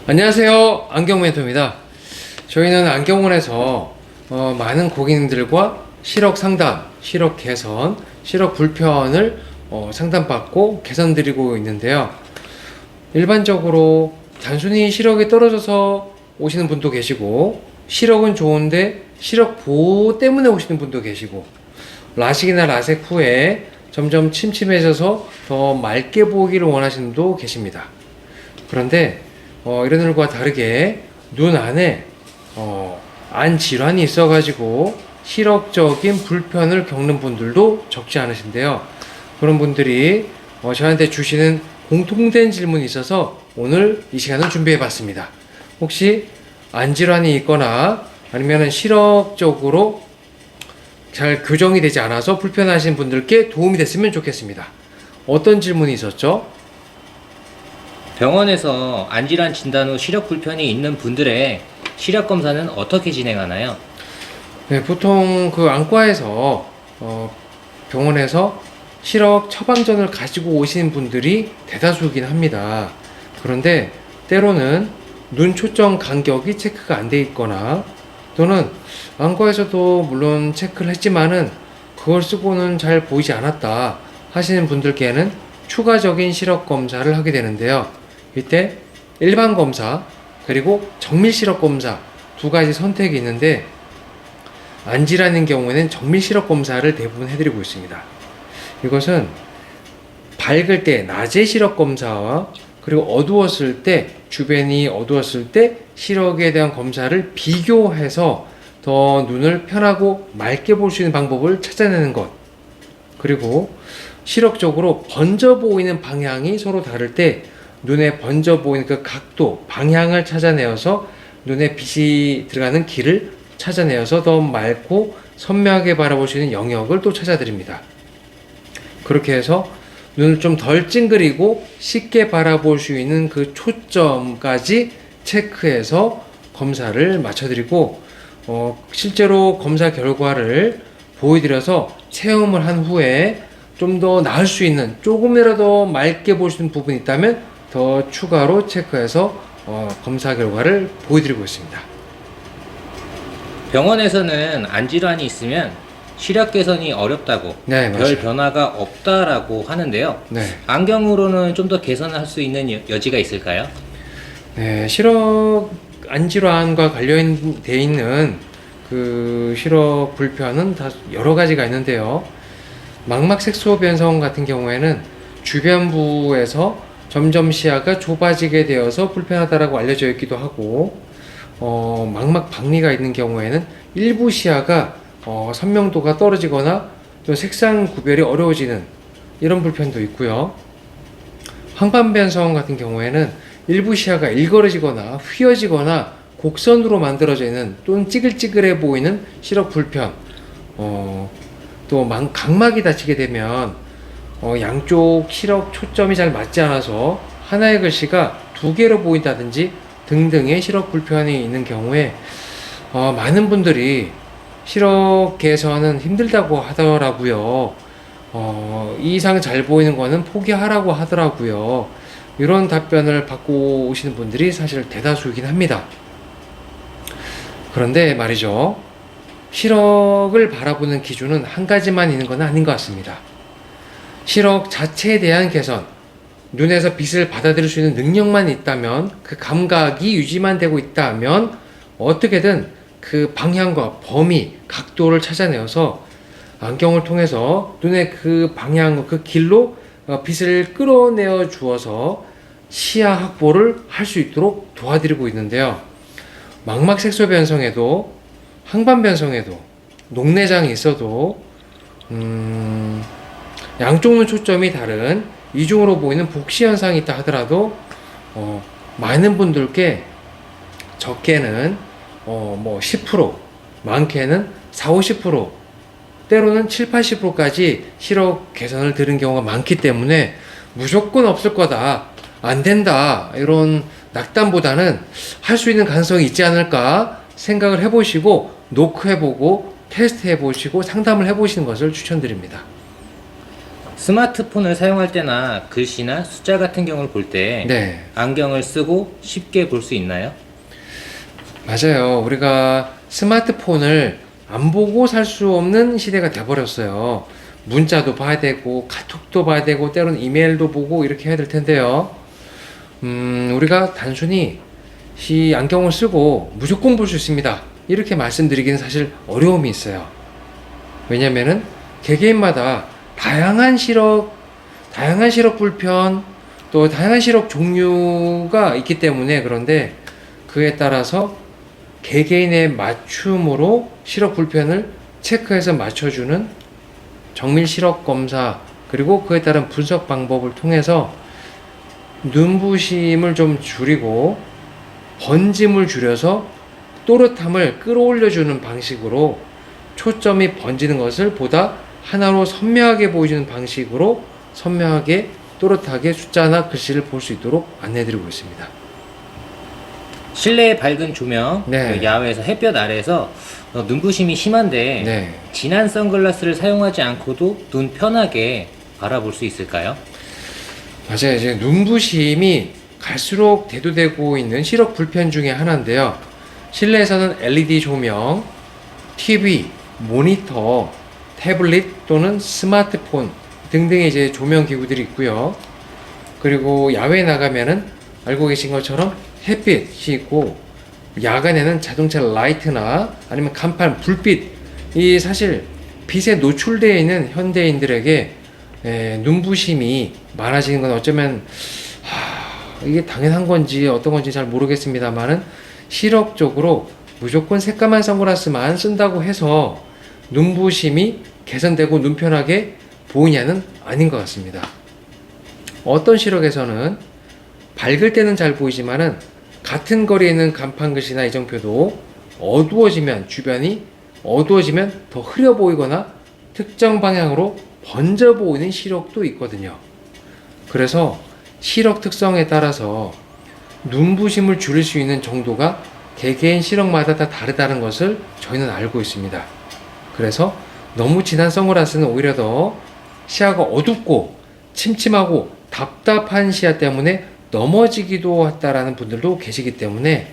안녕하세요, 안경멘토입니다. 저희는 안경원에서 많은 고객님들과 시력 상담, 시력 개선, 시력 불편을 상담받고 개선 드리고 있는데요. 일반적으로 단순히 시력이 떨어져서 오시는 분도 계시고, 시력은 좋은데 시력 보호 때문에 오시는 분도 계시고, 라식이나 라섹 후에 점점 침침해져서 더 맑게 보이기를 원하시는 분도 계십니다. 그런데 이런 일과 다르게 눈 안에 안 질환이 있어가지고 시력적인 불편을 겪는 분들도 적지 않으신데요. 그런 분들이 저한테 주시는 공통된 질문이 있어서 오늘 이 시간을 준비해 봤습니다. 혹시 안 질환이 있거나 아니면 시력적으로 잘 교정이 되지 않아서 불편하신 분들께 도움이 됐으면 좋겠습니다. 어떤 질문이 있었죠? 병원에서 안질환 진단 후 시력 불편이 있는 분들의 시력 검사는 어떻게 진행하나요? 네, 보통 그 안과에서 병원에서 시력 처방전을 가지고 오시는 분들이 대다수이긴 합니다. 그런데 때로는 눈 초점 간격이 체크가 안 돼 있거나 또는 안과에서도 물론 체크를 했지만은 그걸 쓰고는 잘 보이지 않았다 하시는 분들께는 추가적인 시력 검사를 하게 되는데요. 이때 일반 검사 그리고 정밀 시력 검사 두 가지 선택이 있는데, 안질환인 경우에는 정밀 시력 검사를 대부분 해드리고 있습니다. 이것은 밝을 때 낮의 시력 검사와 그리고 어두웠을 때, 주변이 어두웠을 때 시력에 대한 검사를 비교해서 더 눈을 편하고 맑게 볼 수 있는 방법을 찾아내는 것, 그리고 시력적으로 번져 보이는 방향이 서로 다를 때 눈에 번져 보이는 그 각도, 방향을 찾아내어서 눈에 빛이 들어가는 길을 찾아내어서 더 맑고 선명하게 바라볼 수 있는 영역을 또 찾아드립니다. 그렇게 해서 눈을 좀 덜 찡그리고 쉽게 바라볼 수 있는 그 초점까지 체크해서 검사를 맞춰드리고, 실제로 검사 결과를 보여드려서 체험을 한 후에 좀 더 나을 수 있는, 조금이라도 맑게 볼 수 있는 부분이 있다면 더 추가로 체크해서 검사 결과를 보여드리고 있습니다. 병원에서는 안질환이 있으면 시력 개선이 어렵다고, 네, 별 맞아요. 변화가 없다라고 하는데요. 네. 안경으로는 좀 더 개선할 수 있는 여지가 있을까요? 네, 시력 안질환과 관련되어 있는 그 시력 불편은 다 여러 가지가 있는데요. 망막 색소 변성 같은 경우에는 주변부에서 점점 시야가 좁아지게 되어서 불편하다라고 알려져 있기도 하고, 망막 박리가 있는 경우에는 일부 시야가 선명도가 떨어지거나 또 색상 구별이 어려워지는 이런 불편도 있고요. 황반 변성 같은 경우에는 일부 시야가 일그러지거나 휘어지거나 곡선으로 만들어져 있는 또는 찌글찌글해 보이는 시력 불편, 또 각막이 다치게 되면 양쪽 시력 초점이 잘 맞지 않아서 하나의 글씨가 두 개로 보인다든지 등등의 시력 불편이 있는 경우에 많은 분들이 시력 개선은 힘들다고 하더라고요. 이 이상 잘 보이는 거는 포기하라고 하더라고요. 이런 답변을 받고 오시는 분들이 사실 대다수이긴 합니다. 그런데 말이죠, 시력을 바라보는 기준은 한 가지만 있는 건 아닌 것 같습니다. 시력 자체에 대한 개선, 눈에서 빛을 받아들일 수 있는 능력만 있다면, 그 감각이 유지만 되고 있다면 어떻게든 그 방향과 범위, 각도를 찾아내어서 안경을 통해서 눈의 그 방향, 그 길로 빛을 끌어내어 주어서 시야 확보를 할 수 있도록 도와드리고 있는데요. 망막 색소 변성에도, 황반 변성에도, 녹내장이 있어도 양쪽 눈 초점이 다른 이중으로 보이는 복시 현상이 있다 하더라도 많은 분들께 적게는 10%, 많게는 40-50%, 때로는 70-80%까지 시력 개선을 들은 경우가 많기 때문에 무조건 없을 거다, 안 된다, 이런 낙담보다는 할 수 있는 가능성이 있지 않을까 생각을 해보시고 노크해보고 테스트해보시고 상담을 해보시는 것을 추천드립니다. 스마트폰을 사용할 때나 글씨나 숫자 같은 경우를 볼 때 네, 안경을 쓰고 쉽게 볼 수 있나요? 맞아요. 우리가 스마트폰을 안 보고 살 수 없는 시대가 돼버렸어요. 문자도 봐야 되고, 카톡도 봐야 되고, 때로는 이메일도 보고 이렇게 해야 될 텐데요. 우리가 단순히 이 안경을 쓰고 무조건 볼 수 있습니다, 이렇게 말씀드리기는 사실 어려움이 있어요. 왜냐면은 개개인마다 다양한 시력 불편, 또 다양한 시력 종류가 있기 때문에, 그런데 그에 따라서 개개인의 맞춤으로 시력 불편을 체크해서 맞춰주는 정밀 시력 검사, 그리고 그에 따른 분석 방법을 통해서 눈부심을 좀 줄이고 번짐을 줄여서 또렷함을 끌어올려주는 방식으로, 초점이 번지는 것을 보다 하나로 선명하게 보여주는 방식으로 선명하게 또렷하게 숫자나 글씨를 볼 수 있도록 안내드리고 있습니다. 실내의 밝은 조명, 네. 그 야외에서 햇볕 아래에서 눈부심이 심한데 네, 진한 선글라스를 사용하지 않고도 눈 편하게 바라볼 수 있을까요? 맞아요. 이제 눈부심이 갈수록 대두되고 있는 시력 불편 중에 하나인데요. 실내에서는 LED 조명, TV, 모니터, 태블릿 또는 스마트폰 등등의 이제 조명 기구들이 있고요. 그리고 야외에 나가면은 알고 계신 것처럼 햇빛이 있고, 야간에는 자동차 라이트나 아니면 간판, 불빛, 이 사실 빛에 노출되어 있는 현대인들에게 눈부심이 많아지는 건 어쩌면 이게 당연한 건지 어떤 건지 잘 모르겠습니다만은, 시력적으로 무조건 새까만 선글라스만 쓴다고 해서 눈부심이 개선되고 눈편하게 보이냐는 아닌 것 같습니다. 어떤 시력에서는 밝을 때는 잘 보이지만은 같은 거리에 있는 간판 글씨나 이정표도 주변이 어두워지면 더 흐려 보이거나 특정 방향으로 번져 보이는 시력도 있거든요. 그래서 시력 특성에 따라서 눈부심을 줄일 수 있는 정도가 개개인 시력마다 다 다르다는 것을 저희는 알고 있습니다. 그래서 너무 진한 선글라스는 오히려 더 시야가 어둡고 침침하고 답답한 시야 때문에 넘어지기도 했다라는 분들도 계시기 때문에,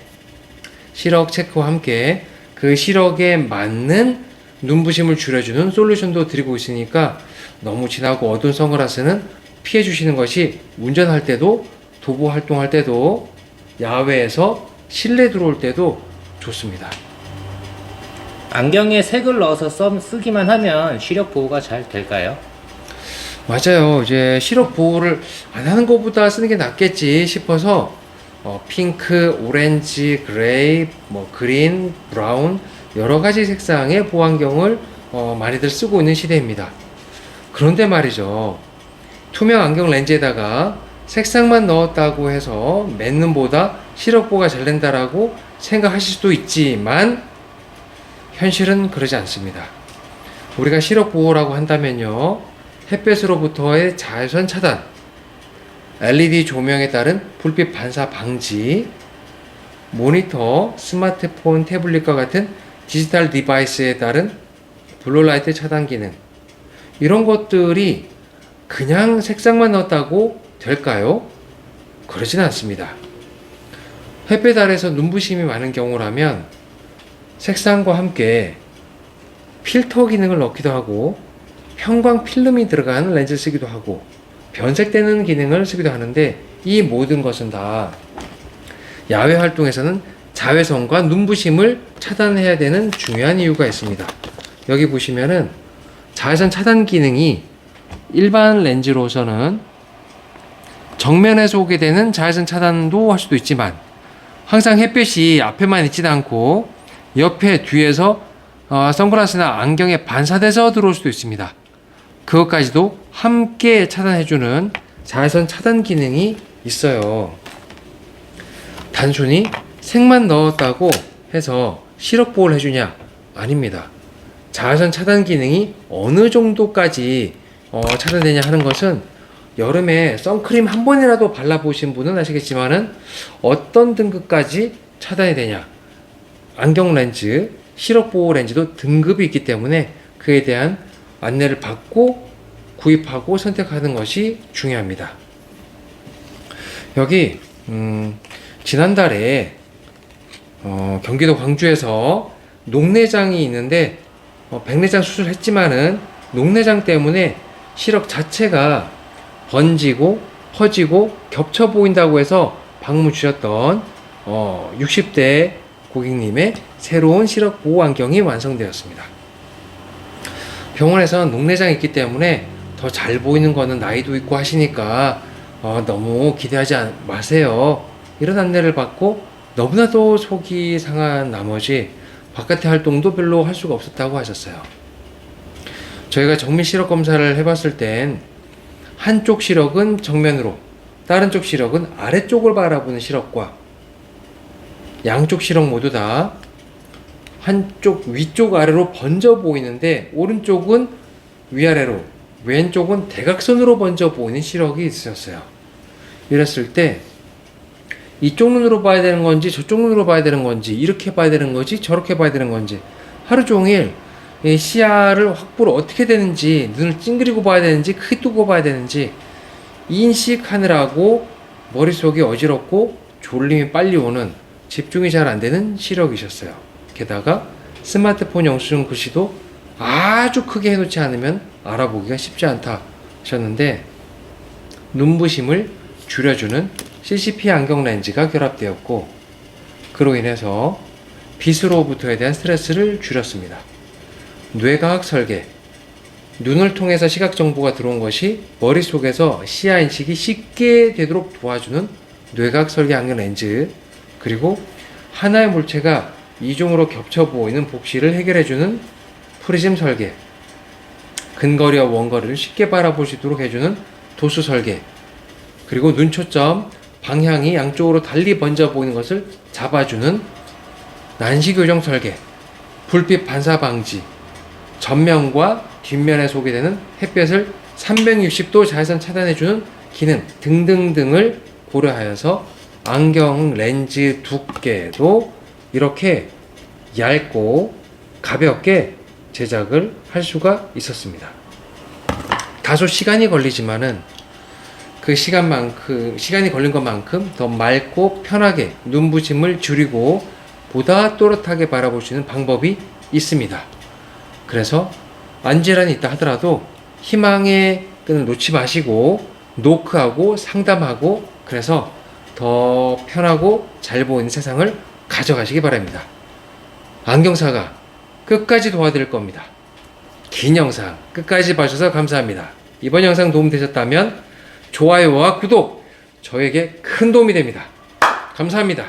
시력 체크와 함께 그 시력에 맞는 눈부심을 줄여주는 솔루션도 드리고 있으니까, 너무 진하고 어두운 선글라스는 피해 주시는 것이 운전할 때도, 도보 활동할 때도, 야외에서 실내 들어올 때도 좋습니다. 안경에 색을 넣어서 쓰기만 하면 시력 보호가 잘 될까요? 맞아요. 이제 시력 보호를 안 하는 것보다 쓰는 게 낫겠지 싶어서 핑크, 오렌지, 그레이, 그린, 브라운 여러 가지 색상의 보안경을 많이들 쓰고 있는 시대입니다. 그런데 말이죠, 투명 안경 렌즈에다가 색상만 넣었다고 해서 맨눈보다 시력 보호가 잘 된다라고 생각하실 수도 있지만, 현실은 그러지 않습니다. 우리가 시력 보호라고 한다면요, 햇볕으로부터의 자외선 차단, LED 조명에 따른 불빛 반사 방지, 모니터, 스마트폰, 태블릿과 같은 디지털 디바이스에 따른 블루라이트 차단 기능, 이런 것들이 그냥 색상만 넣었다고 될까요? 그러진 않습니다. 햇볕 아래서 눈부심이 많은 경우라면 색상과 함께 필터 기능을 넣기도 하고, 형광 필름이 들어간 렌즈를 쓰기도 하고, 변색되는 기능을 쓰기도 하는데, 이 모든 것은 다 야외 활동에서는 자외선과 눈부심을 차단해야 되는 중요한 이유가 있습니다. 여기 보시면은 자외선 차단 기능이 일반 렌즈로서는 정면에서 오게 되는 자외선 차단도 할 수도 있지만, 항상 햇볕이 앞에만 있지는 않고 옆에, 뒤에서 선글라스나 안경에 반사돼서 들어올 수도 있습니다. 그것까지도 함께 차단해주는 자외선 차단 기능이 있어요. 단순히 색만 넣었다고 해서 시력 보호를 해주냐? 아닙니다. 자외선 차단 기능이 어느 정도까지 차단되냐 하는 것은, 여름에 선크림 한 번이라도 발라보신 분은 아시겠지만은 어떤 등급까지 차단이 되냐, 안경 렌즈, 시력 보호 렌즈도 등급이 있기 때문에 그에 대한 안내를 받고 구입하고 선택하는 것이 중요합니다. 여기 지난달에 경기도 광주에서 녹내장이 있는데 백내장 수술했지만은 녹내장 때문에 시력 자체가 번지고 퍼지고 겹쳐 보인다고 해서 방문 주셨던 60대 고객님의 새로운 시력 보호 안경이 완성되었습니다. 병원에서는 녹내장이 있기 때문에 더 잘 보이는 거는 나이도 있고 하시니까 너무 기대하지 마세요. 이런 안내를 받고 너무나도 속이 상한 나머지 바깥의 활동도 별로 할 수가 없었다고 하셨어요. 저희가 정밀 시력 검사를 해봤을 땐 한쪽 시력은 정면으로, 다른 쪽 시력은 아래쪽을 바라보는 시력과 양쪽 시력 모두 다 한쪽 위쪽 아래로 번져 보이는데 오른쪽은 위아래로, 왼쪽은 대각선으로 번져 보이는 시력이 있으셨어요. 이랬을 때 이쪽 눈으로 봐야 되는 건지 저쪽 눈으로 봐야 되는 건지 이렇게 봐야 되는 건지 저렇게 봐야 되는 건지 하루 종일 시야를 확보를 어떻게 되는지, 눈을 찡그리고 봐야 되는지 크게 뜨고 봐야 되는지 인식하느라고 머릿속이 어지럽고 졸림이 빨리 오는, 집중이 잘 안 되는 시력이셨어요. 게다가 스마트폰 영수증 글씨도 아주 크게 해놓지 않으면 알아보기가 쉽지 않다 하셨는데, 눈부심을 줄여주는 CCP 안경 렌즈가 결합되었고 그로 인해서 빛으로부터에 대한 스트레스를 줄였습니다. 뇌과학 설계, 눈을 통해서 시각 정보가 들어온 것이 머릿속에서 시야 인식이 쉽게 되도록 도와주는 뇌과학 설계 안경 렌즈, 그리고 하나의 물체가 이중으로 겹쳐 보이는 복시를 해결해주는 프리즘 설계, 근거리와 원거리를 쉽게 바라볼 수 있도록 해주는 도수 설계, 그리고 눈 초점, 방향이 양쪽으로 달리 번져 보이는 것을 잡아주는 난시 교정 설계, 불빛 반사 방지, 전면과 뒷면에 소개되는 햇볕을 360도 자외선 차단해주는 기능 등등등을 고려하여서 안경 렌즈 두께도 이렇게 얇고 가볍게 제작을 할 수가 있었습니다. 다소 시간이 걸리지만은 그 시간이 걸린 것만큼 더 맑고 편하게 눈부심을 줄이고 보다 또렷하게 바라볼 수 있는 방법이 있습니다. 그래서 안질환이 있다 하더라도 희망의 끈을 놓지 마시고 노크하고 상담하고, 그래서 더 편하고 잘 보이는 세상을 가져가시기 바랍니다. 안경사가 끝까지 도와드릴 겁니다. 긴 영상 끝까지 봐주셔서 감사합니다. 이번 영상 도움되셨다면 좋아요와 구독 저에게 큰 도움이 됩니다. 감사합니다.